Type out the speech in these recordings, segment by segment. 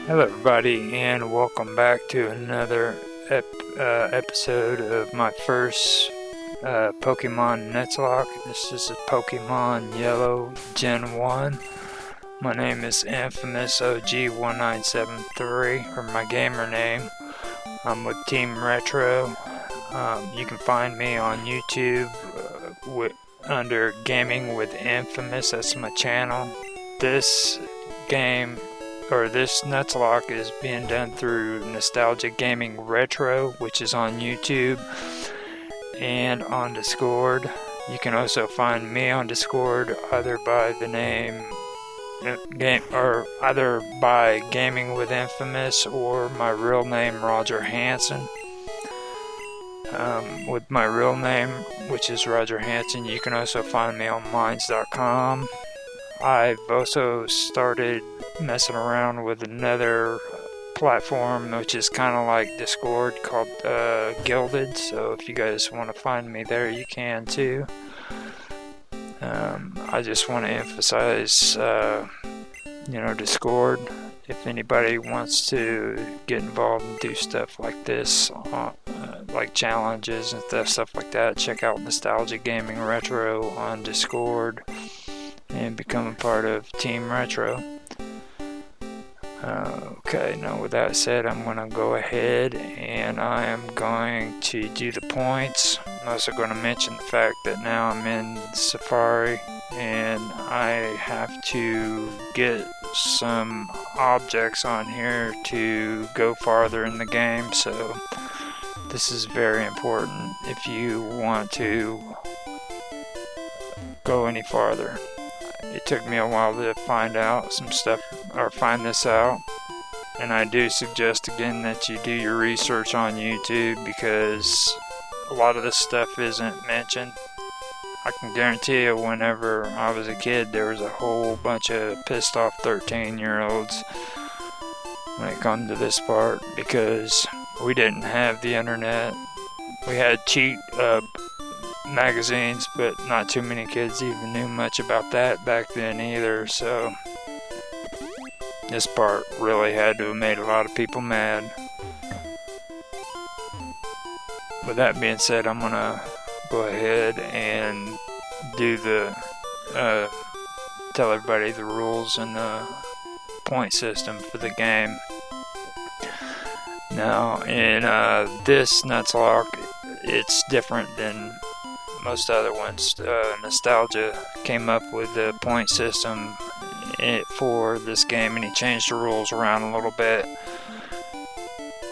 Hello everybody, and welcome back to another episode of my first Pokemon Nuzlocke. This is a Pokemon Yellow Gen 1. My name is Infamous OG1973, or my gamer name. I'm with Team Retro. You can find me on YouTube under Gaming with Infamous. That's my channel. This Nuzlocke is being done through Nostalgia Gaming Retro, which is on YouTube and on Discord. You can also find me on Discord either by the name either by Gaming with Infamous or my real name Roger Hansen. With my real name, which is Roger Hansen, you can also find me on Minds.com. I've also started messing around with another platform which is kind of like Discord called Gilded, so if you guys want to find me there you can too. I just want to emphasize Discord. If anybody wants to get involved and do stuff like this, like challenges and stuff like that, check out Nostalgia Gaming Retro on Discord and become a part of Team Retro. Okay, now with that said, I'm going to go ahead and I am going to do the points. I'm also going to mention the fact that now I'm in Safari and I have to get some objects on here to go farther in the game, so this is very important if you want to go any farther. It took me a while to find out some stuff, or find this out, and I do suggest again that you do your research on YouTube because a lot of this stuff isn't mentioned. I can guarantee you whenever I was a kid there was a whole bunch of pissed off 13-year-olds when it comes to this part because we didn't have the internet. We had cheat magazines, but not too many kids even knew much about that back then either, so this part really had to have made a lot of people mad. With that being said, I'm gonna go ahead and do the tell everybody the rules and the point system for the game. Now in this Nuzlocke, it's different than most other ones. Nostalgia came up with the point system for this game, and he changed the rules around a little bit.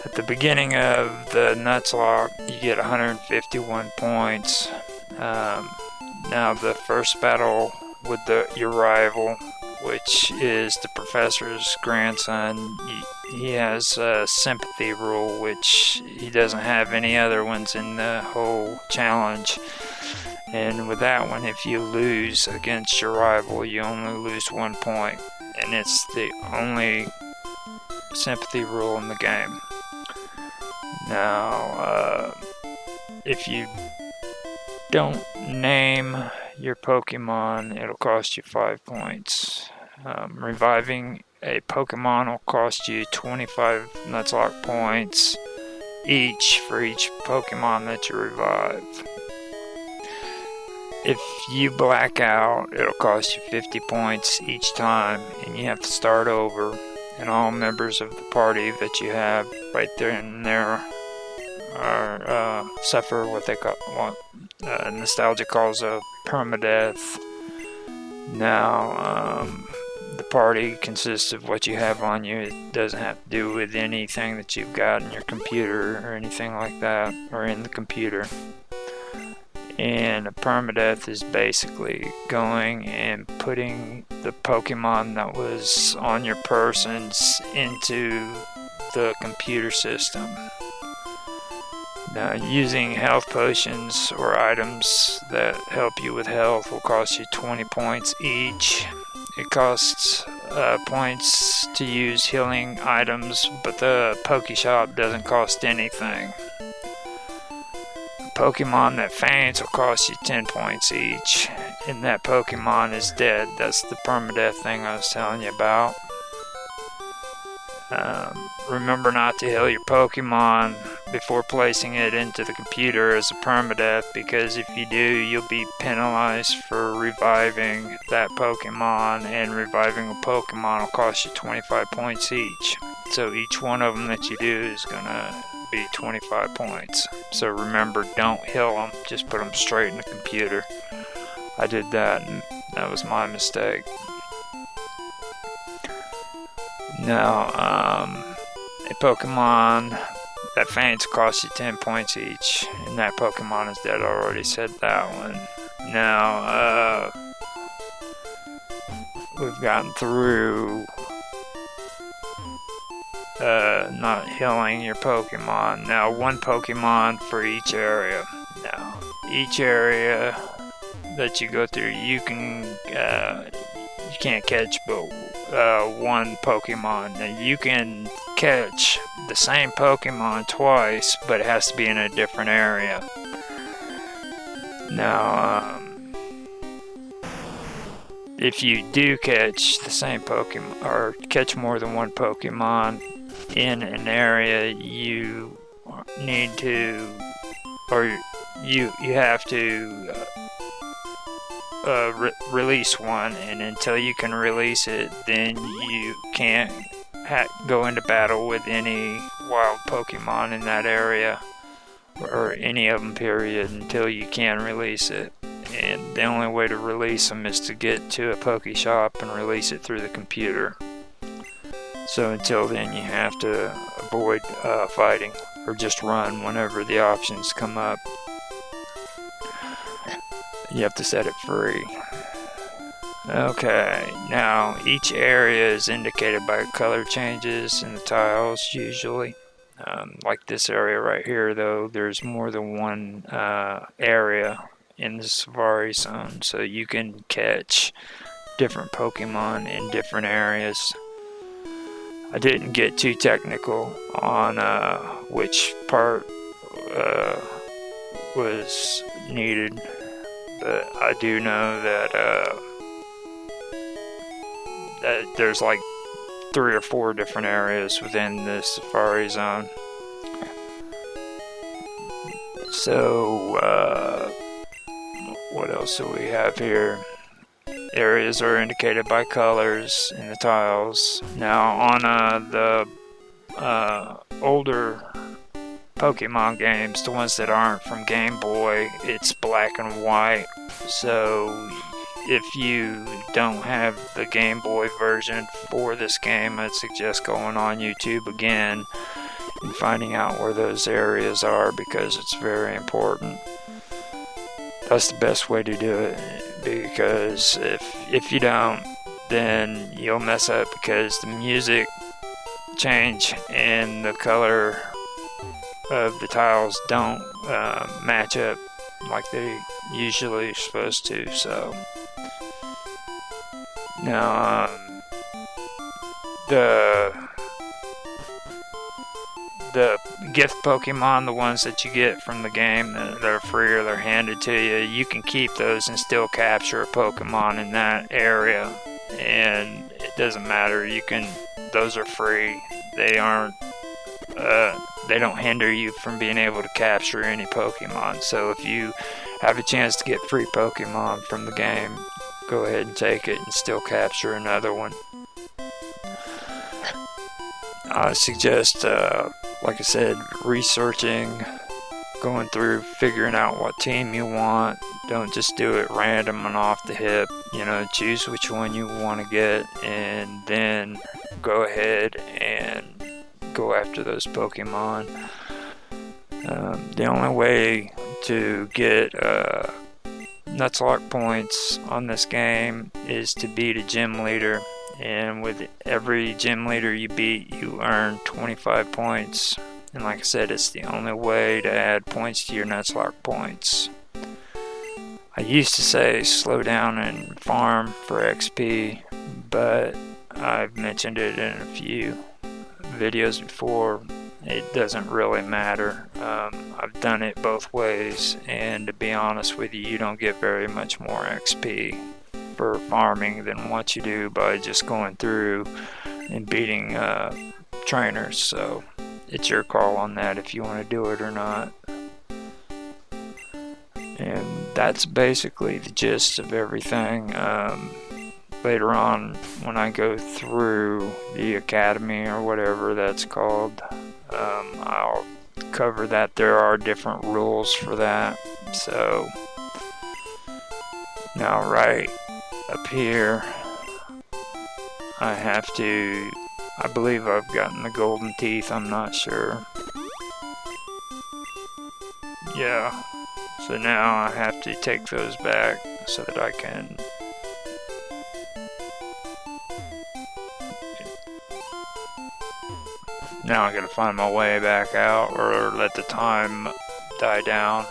At the beginning of the Nuzlocke, you get 151 points. Now the first battle with your rival, which is the professor's grandson, he has a sympathy rule, which he doesn't have any other ones in the whole challenge. And with that one, if you lose against your rival, you only lose 1 point. And it's the only sympathy rule in the game. Now, if you don't name your Pokemon, it'll cost you 5 points. Reviving a Pokemon will cost you 25 Nuzlocke points each for each Pokemon that you revive. If you black out, it'll cost you 50 points each time, and you have to start over. And all members of the party that you have right there and there are suffer what Nostalgia calls a permadeath. Now, the party consists of what you have on you. It doesn't have to do with anything that you've got in your computer or anything like that, or in the computer. And a permadeath is basically going and putting the Pokemon that was on your persons into the computer system. Now, using health potions or items that help you with health will cost you 20 points each. It costs points to use healing items, but the Pokeshop doesn't cost anything. Pokemon that faints will cost you 10 points each, and that Pokemon is dead. That's the permadeath thing I was telling you about. Remember not to heal your Pokemon before placing it into the computer as a permadeath, because if you do, you'll be penalized for reviving that Pokemon, and reviving a Pokemon will cost you 25 points each. So each one of them that you do is gonna be 25 points. So remember, don't heal them, just put them straight in the computer. I did that, and that was my mistake. Now, a Pokemon that faints costs you 10 points each, and that Pokemon is dead. I already said that one. Now, we've gotten through not healing your Pokemon. Now, one Pokemon for each area. Now, each area that you go through, you can't catch but one Pokemon. Now, you can catch the same Pokemon twice, but it has to be in a different area. Now, if you do catch the same Pokemon, or catch more than one Pokemon in an area, you need to, or you have to release one, and until you can release it, then you can't go into battle with any wild Pokemon in that area, or any of them, period, until you can release it. And the only way to release them is to get to a Poke Shop and release it through the computer. So until then, you have to avoid fighting, or just run whenever the options come up. You have to set it free. Okay, now each area is indicated by color changes in the tiles, usually. Like this area right here, though, there's more than one area in the Safari Zone, so you can catch different Pokemon in different areas. I didn't get too technical on which part was needed, but I do know that that there's like 3 or 4 different areas within the Safari Zone. So what else do we have here? Areas are indicated by colors in the tiles. Now on the older Pokemon games, the ones that aren't from Game Boy, it's black and white. So if you don't have the Game Boy version for this game, I'd suggest going on YouTube again and finding out where those areas are, because it's very important. That's the best way to do it, because if you don't, then you'll mess up, because the music change and the color of the tiles don't match up like they usually are supposed to. So now the gift Pokemon, the ones that you get from the game that are free or they're handed to you, you can keep those and still capture a Pokemon in that area, and it doesn't matter. Those are free. They aren't they don't hinder you from being able to capture any Pokemon. So if you have a chance to get free Pokemon from the game, go ahead and take it and still capture another one. I suggest, like I said, researching, going through, figuring out what team you want. Don't just do it random and off the hip. Choose which one you want to get, and then go ahead and go after those Pokemon. The only way to get Nuzlocke points on this game is to beat a gym leader, and with every gym leader you beat, you earn 25 points. And like I said, it's the only way to add points to your Nuzlocke points. I used to say slow down and farm for XP, but I've mentioned it in a few videos before. It doesn't really matter. I've done it both ways, and to be honest with you, you don't get very much more XP for farming than what you do by just going through in beating trainers. So it's your call on that if you want to do it or not. And that's basically the gist of everything. Later on, when I go through the academy or whatever that's called, I'll cover that. There are different rules for that. So now right up here, I believe I've gotten the golden teeth, I'm not sure. Yeah, so now I have to take those back so that I can now I gotta find my way back out, or let the time die down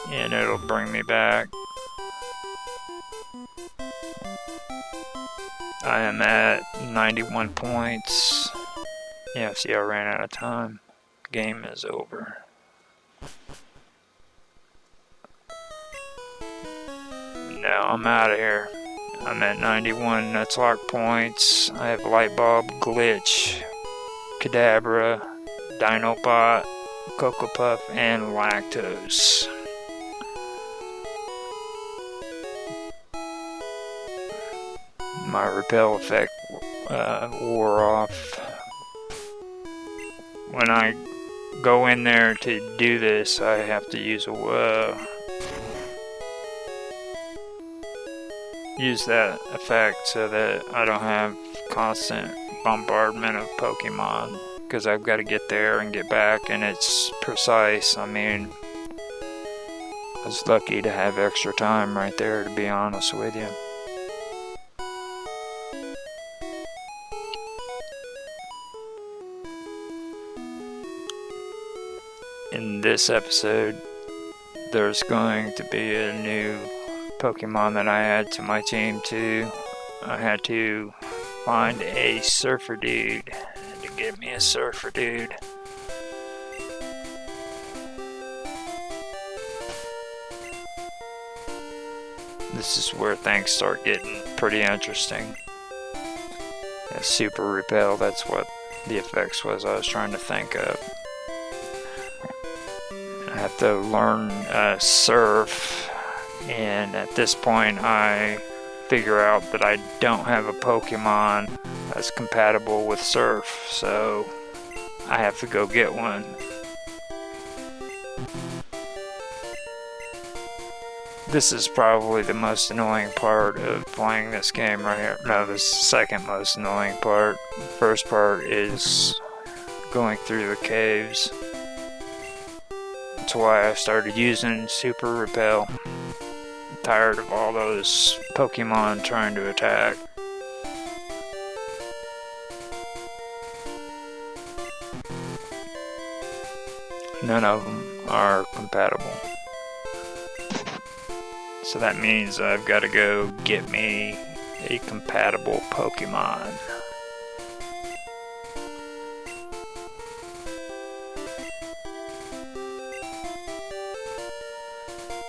and it'll bring me back. I am at 91 points. Yeah, see, I ran out of time. Game is over. Now I'm out of here. I'm at 91 Nuzlocke points. I have Light Bulb, Glitch, Kadabra, Dinobot, Cocoa Puff, and Lactose. My repel effect wore off. When I go in there to do this, I have to use that effect so that I don't have constant bombardment of Pokemon, because I've got to get there and get back, and it's precise. I mean, I was lucky to have extra time right there, to be honest with you. In this episode, there's going to be a new Pokemon that I add to my team too. I had to find a Surfer Dude to get me a Surfer Dude. This is where things start getting pretty interesting. A Super Repel, that's what the effects was I was trying to think of. I have to learn Surf, and at this point I figure out that I don't have a Pokemon that's compatible with Surf, so I have to go get one. This is probably the most annoying part of playing this game right here. No, the second most annoying part. The first part is going through the caves. That's why I started using Super Repel. I'm tired of all those Pokemon trying to attack. None of them are compatible. So that means I've got to go get me a compatible Pokemon.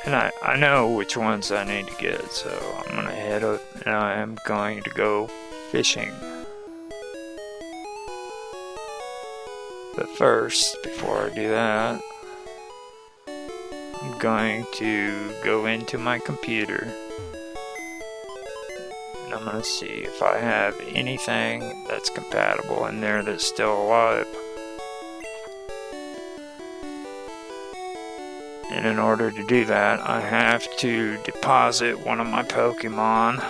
And I know which ones I need to get, so I'm gonna head up and I am going to go fishing. But first, before I do that, I'm going to go into my computer and I'm gonna see if I have anything that's compatible in there that's still alive. And in order to do that, I have to deposit one of my Pokemon,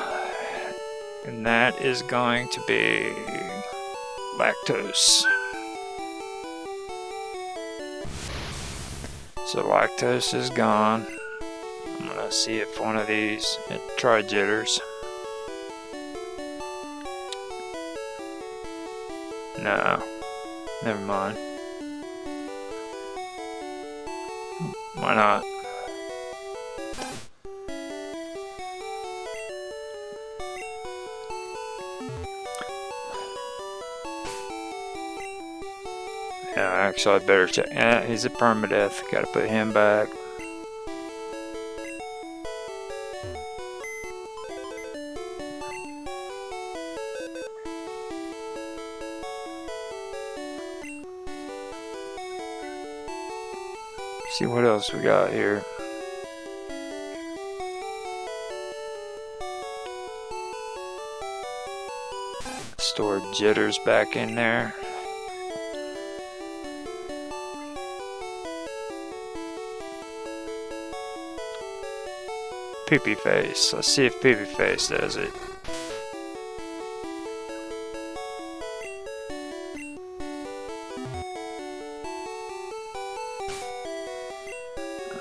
and that is going to be Lactose. So Lactose is gone. I'm gonna see if one of these, try Jitters. No, never mind. Why not? Yeah, actually I better check. Yeah, he's a permadeath. Gotta put him back. See what else we got here. Store jitters back in there. Poopy face. Let's see if Poopy face does it.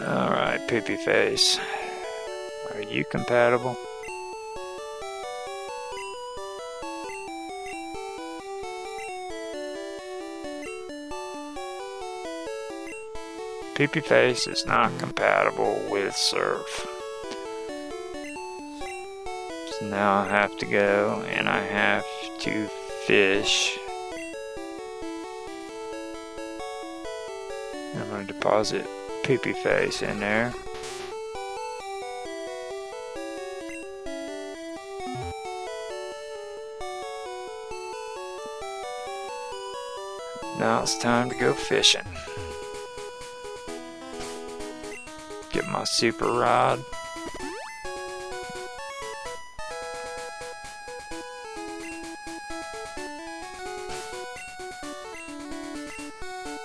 Alright, Poopy face. Are you compatible? Poopy face is not compatible with surf. So now I have to go and I have to fish. I'm going to deposit Poopy face in there. Now it's time to go fishing. Get my super rod.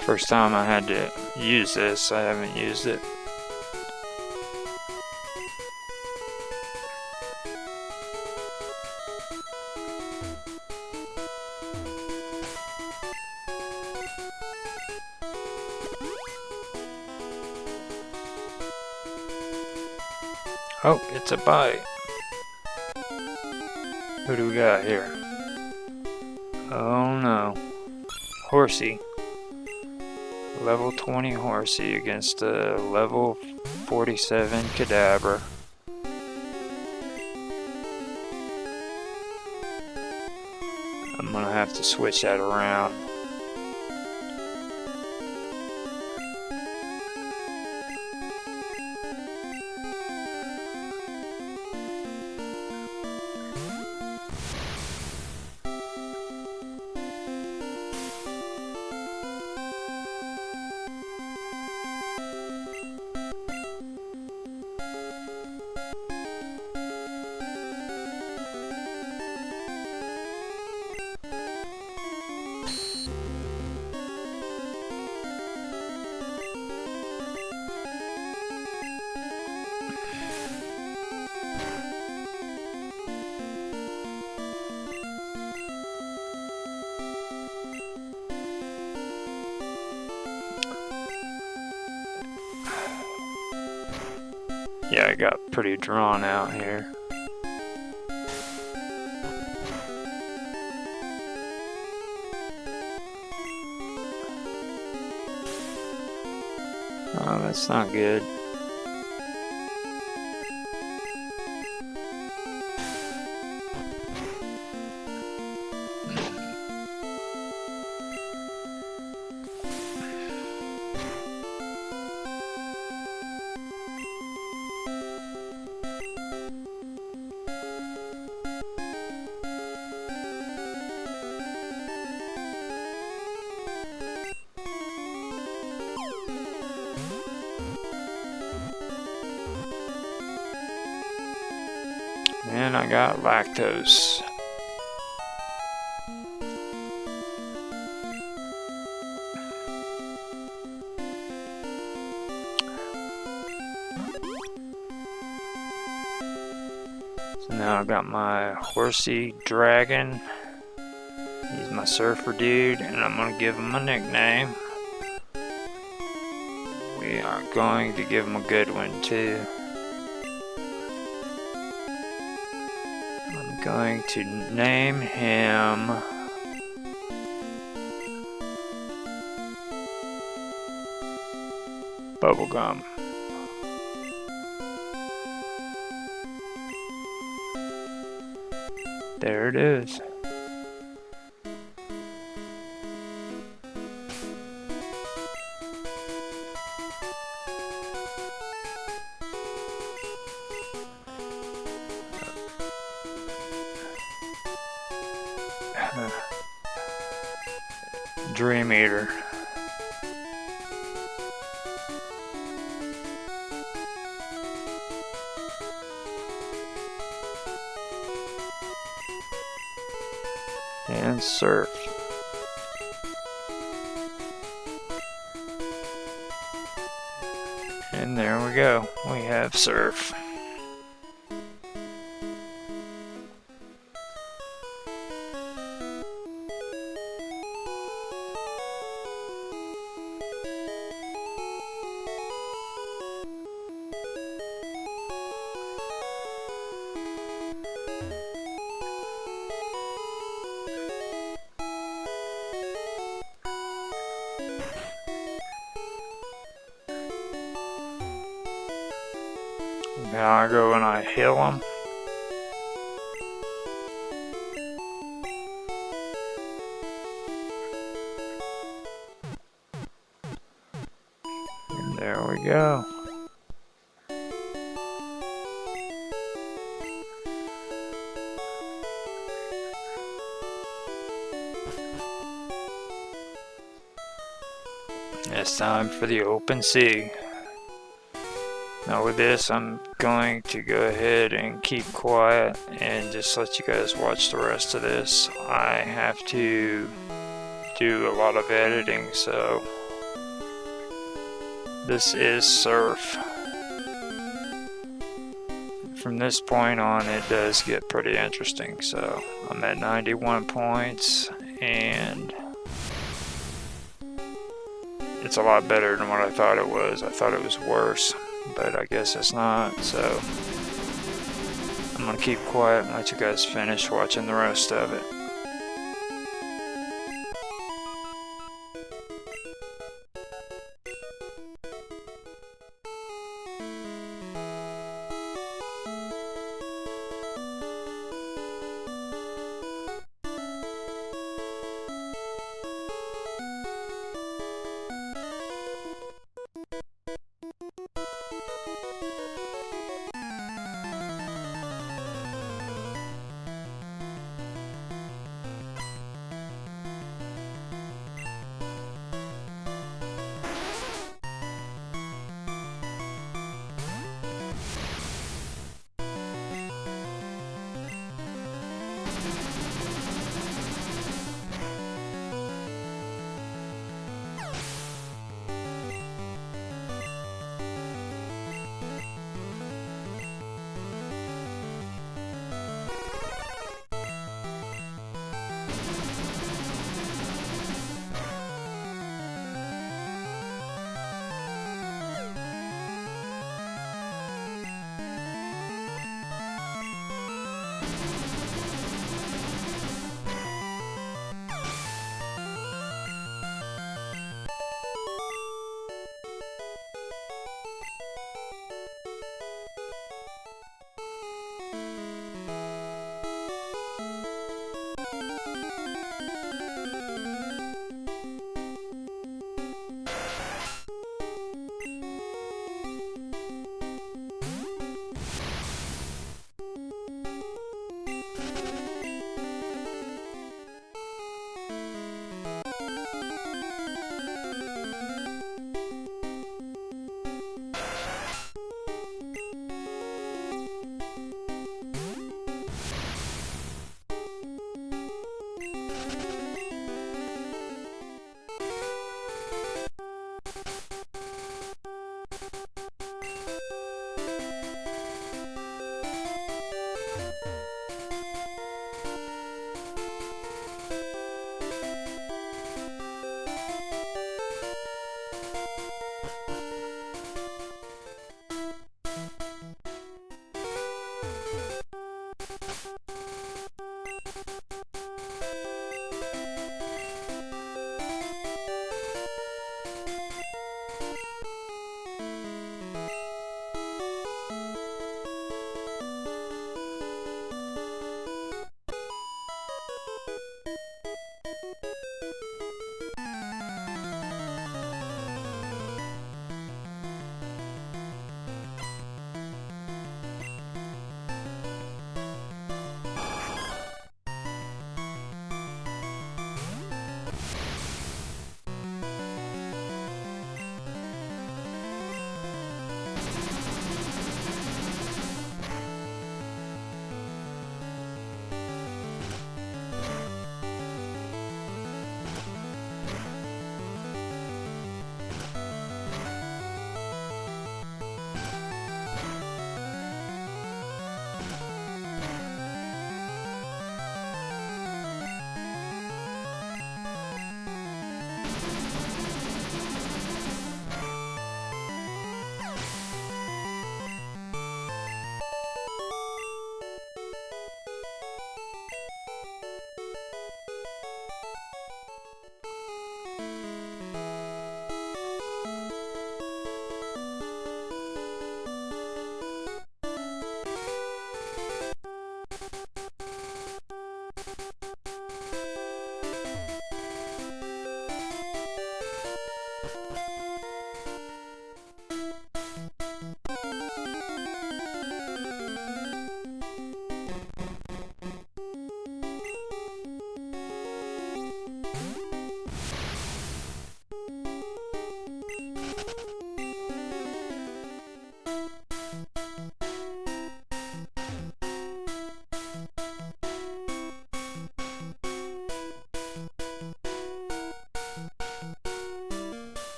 First time I had to use this, I haven't used it. Oh, it's a bite. Who do we got here? Oh no. Horsey. Level 20 Horsey against a level 47 Cadaver. I'm gonna have to switch that around. Yeah, I got pretty drawn out here. Oh, that's not good. And I got lactose. So now I got my Horsey Dragon. He's my surfer dude, and I'm gonna give him a nickname. We are going to give him a good one too. Going to name him Bubblegum. There it is. Dream Eater. surf. And there we go, we have surf. Now I go and I heal them. And there we go. It's time for the open sea. Now with this, I'm going to go ahead and keep quiet and just let you guys watch the rest of this. I have to do a lot of editing, so this is surf. From this point on, it does get pretty interesting. So I'm at 91 points, and it's a lot better than what I thought it was. I thought it was worse, but I guess it's not. So I'm gonna keep quiet and let you guys finish watching the rest of it.